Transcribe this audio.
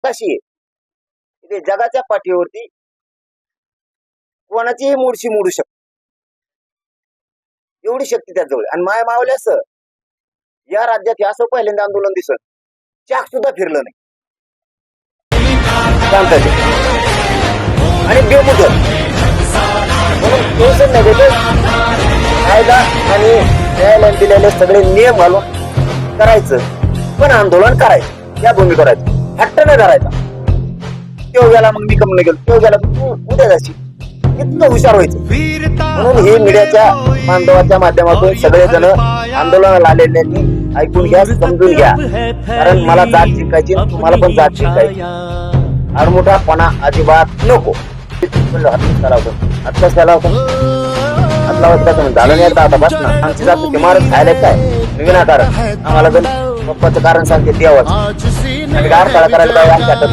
अशी आहे की ते जगाच्या पाठीवरती कोणाचीही मूळशी मोडू शकते, एवढी शक्ती त्या जवळ. आणि माया मावल्यास या राज्यात हे असं पहिल्यांदा आंदोलन दिसत, चाक सुद्धा फिरलं नाही शांततेत आणि बेमुदत. म्हणून कायदा आणि न्यायालयाने दिलेले सगळे नियम घालून करायचं, पण आंदोलन करायचं, या भूमिकेवर करायचं, हट्ट नाही धरायचा. तो गेला मग मी कम नाही गेलो, तो गेला तू उद्या जाशील, इतकं हुशार व्हायचं. म्हणून हे मीडियाच्या बांधवाच्या माध्यमातून सगळेजण आंदोलनाला आलेल्यांनी ऐकून घ्या, समजून घ्या. कारण मला जात शिकायची, तुम्हाला पण जात शिकायची. आडमुठापणा अजिबात नको. आत्ताच त्याला होतं झालं नाही एकदा, आता बस ना. आमची जात ते मारत खायला काय विनाकारण आम्हाला जर पप्पाचं कारण सांगते द्यावं, आणि गाड करायला पाहिजे.